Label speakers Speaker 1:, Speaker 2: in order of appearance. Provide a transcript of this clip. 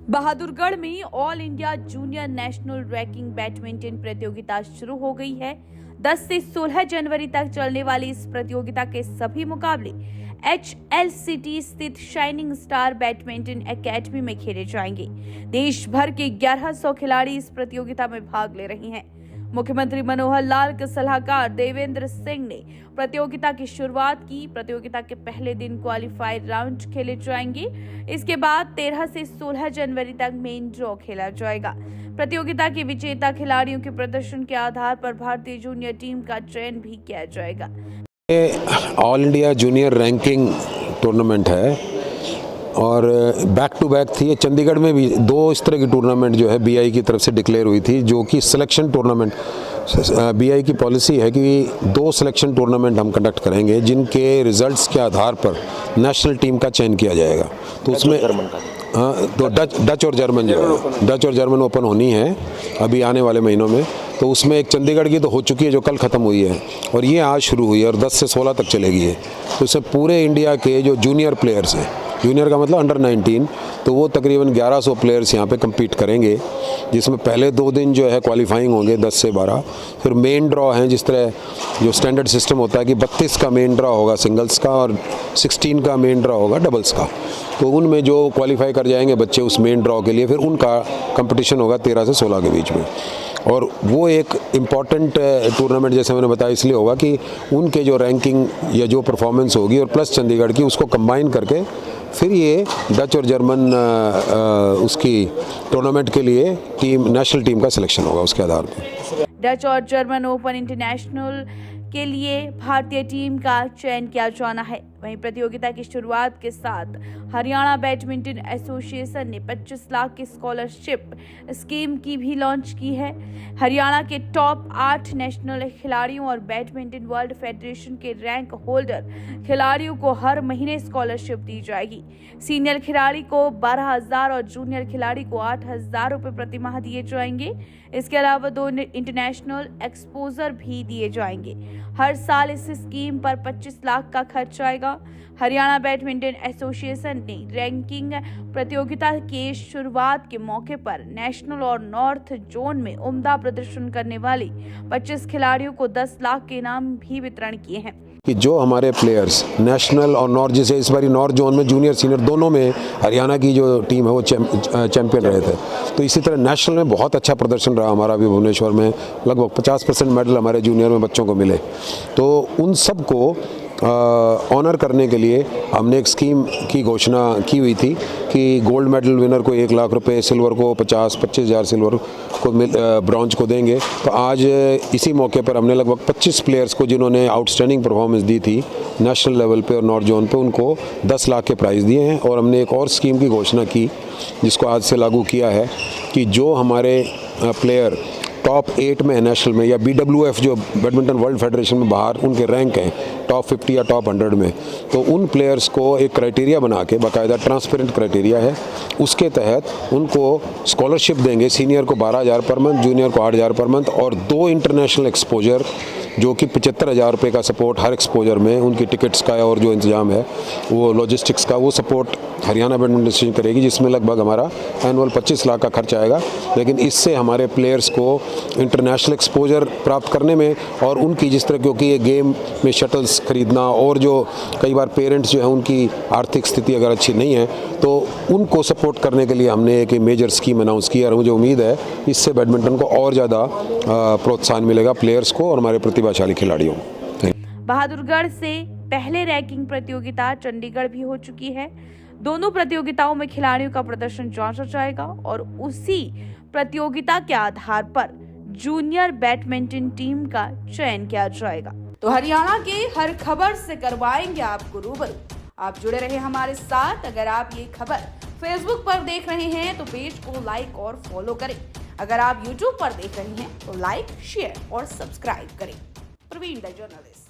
Speaker 1: बहादुरगढ़ में all India junior national ranking badminton प्रतियोगिता शुरू हो गई है। 10 से 16 जनवरी तक चलने वाली इस प्रतियोगिता के सभी मुकाबले HLCT स्थित शाइनिंग स्टार बैडमिंटन एकेडमी में खेले जाएंगे। देश भर के 1100 खिलाड़ी इस प्रतियोगिता में भाग ले रहे हैं। मुख्यमंत्री मनोहर लाल के सलाहकार देवेंद्र सिंह ने प्रतियोगिता की शुरुआत की। प्रतियोगिता के पहले दिन क्वालिफायर राउंड खेले जाएंगे। इसके बाद 13 से 16 जनवरी तक मेन ड्रॉ खेला जाएगा। प्रतियोगिता के विजेता खिलाड़ियों के प्रदर्शन के आधार पर भारतीय जूनियर टीम का चयन भी किया जाएगा।
Speaker 2: All India junior ranking tournament है और बैक टू बैक थी। चंडीगढ़ में भी 2 इस तरह की टूर्नामेंट जो है BI की तरफ से डिक्लेयर हुई थी, जो कि सिलेक्शन टूर्नामेंट। BI की पॉलिसी है कि 2 सिलेक्शन टूर्नामेंट हम कंडक्ट करेंगे जिनके रिजल्ट्स के आधार पर नेशनल टीम का चयन किया जाएगा। तो उसमें तो डच और जर्मन जो है, डच और जर्मन ओपन होनी है अभी आने वाले महीनों में। तो उसमें एक चंडीगढ़ की तो हो चुकी है जो कल ख़त्म हुई है और ये आज शुरू हुई है और 10 से 16 तक चलेगी है। तो इससे पूरे इंडिया के जो जूनियर प्लेयर्स हैं, जूनियर का मतलब अंडर 19, तो वो तकरीबन 1100 प्लेयर्स यहाँ पे कम्पीट करेंगे, जिसमें पहले 2 दिन जो है क्वालिफाइंग होंगे 10 से 12, फिर मेन ड्रॉ हैं। जिस तरह जो स्टैंडर्ड सिस्टम होता है कि 32 का मेन ड्रॉ होगा सिंगल्स का और 16 का मेन ड्रॉ होगा डबल्स का। तो उनमें जो क्वालिफाई कर जाएंगे बच्चे उस मेन ड्रॉ के लिए, फिर उनका कंपटीशन होगा 13 से 16 के बीच में। और वो एक इम्पॉर्टेंट टूर्नामेंट जैसे मैंने बताया इसलिए होगा कि उनके जो रैंकिंग या जो परफॉर्मेंस होगी और प्लस चंडीगढ़ की, उसको कंबाइन करके फिर ये डच और जर्मन उसकी टूर्नामेंट के लिए टीम, नेशनल टीम का सिलेक्शन होगा उसके आधार पर।
Speaker 1: डच और जर्मन ओपन इंटरनेशनल के लिए भारतीय टीम का चयन किया जाना है। वहीं प्रतियोगिता की शुरुआत के साथ हरियाणा बैडमिंटन एसोसिएशन ने 25 लाख की स्कॉलरशिप स्कीम की भी लॉन्च की है। हरियाणा के टॉप 8 नेशनल खिलाड़ियों और बैडमिंटन वर्ल्ड फेडरेशन के रैंक होल्डर खिलाड़ियों को हर महीने स्कॉलरशिप दी जाएगी। सीनियर खिलाड़ी को 12,000 और जूनियर खिलाड़ी को 8,000 रुपये प्रति माह दिए जाएंगे। इसके अलावा 2 इंटरनेशनल एक्सपोजर भी दिए जाएंगे। हर साल इस स्कीम पर 25 लाख का खर्च आएगा। हरियाणा बैडमिंटन एसोसिएशन ने रैंकिंग प्रतियोगिता के शुरुआत के मौके पर नेशनल और नॉर्थ जोन में उम्दा प्रदर्शन करने वाले 25 खिलाड़ियों को 10 लाख के इनाम भी वितरण किए हैं।
Speaker 2: कि जो हमारे प्लेयर्स नेशनल और नॉर्थ, जैसे इस बारी नॉर्थ जोन में जूनियर सीनियर दोनों में हरियाणा की जो टीम है वो चैंपियन रहे थे, तो इसी तरह नेशनल में बहुत अच्छा प्रदर्शन रहा हमारा भी। भुवनेश्वर में लगभग 50% मेडल हमारे जूनियर में बच्चों को मिले। तो उन सब को ऑनर करने के लिए हमने एक स्कीम की घोषणा की हुई थी कि गोल्ड मेडल विनर को 1 लाख रुपए, सिल्वर को 25,000 सिल्वर को, ब्रॉन्ज को देंगे। तो आज इसी मौके पर हमने लगभग 25 प्लेयर्स को जिन्होंने आउटस्टैंडिंग परफॉर्मेंस दी थी नेशनल लेवल पे और नॉर्थ जोन पे, उनको 10 लाख के प्राइज़ दिए हैं। और हमने एक और स्कीम की घोषणा की जिसको आज से लागू किया है कि जो हमारे प्लेयर टॉप 8 में है नेशनल में, या BWF जो बैडमिंटन वर्ल्ड फेडरेशन में बाहर उनके रैंक हैं टॉप 50 या टॉप 100 में, तो उन प्लेयर्स को एक क्राइटेरिया बना के, बाकायदा ट्रांसपेरेंट क्राइटेरिया है, उसके तहत उनको स्कॉलरशिप देंगे। सीनियर को 12,000 पर मंथ, जूनियर को 8,000 पर मंथ, और 2 इंटरनेशनल एक्सपोजर जो कि 75,000 रुपये का सपोर्ट हर एक्सपोजर में, उनकी टिकट्स का और जो इंतजाम है वो लॉजिस्टिक्स का, वो सपोर्ट हरियाणा बैडमिंटन एसोसिएशन करेगी, जिसमें लगभग हमारा एनुअल 25 लाख का खर्च आएगा। लेकिन इससे हमारे प्लेयर्स को इंटरनेशनल एक्सपोजर प्राप्त करने में और उनकी जिस तरह, क्योंकि ये गेम में शटल्स खरीदना और जो कई बार पेरेंट्स जो है उनकी आर्थिक स्थिति अगर अच्छी नहीं है तो उनको सपोर्ट करने के लिए हमने एक मेजर स्कीम अनाउंस की। और मुझे उम्मीद है इससे बैडमिंटन को और ज़्यादा प्रोत्साहन मिलेगा प्लेयर्स को और हमारे प्रतिभाशाली खिलाड़ियों को।
Speaker 1: बहादुरगढ़ से पहले रैंकिंग प्रतियोगिता चंडीगढ़ भी हो चुकी है। दोनों प्रतियोगिताओं में खिलाड़ियों का प्रदर्शन जांचा जाएगा और उसी प्रतियोगिता के आधार पर जूनियर बैडमिंटन टीम का चयन किया जाएगा। तो हरियाणा के हर खबर से करवाएंगे आपको रूबरू। आप जुड़े रहे हमारे साथ। अगर आप ये खबर फेसबुक पर देख रहे हैं तो पेज को लाइक और फॉलो करें। अगर आप यूट्यूब पर देख रहे हैं तो लाइक, शेयर और सब्सक्राइब करें। Praveen the journalist.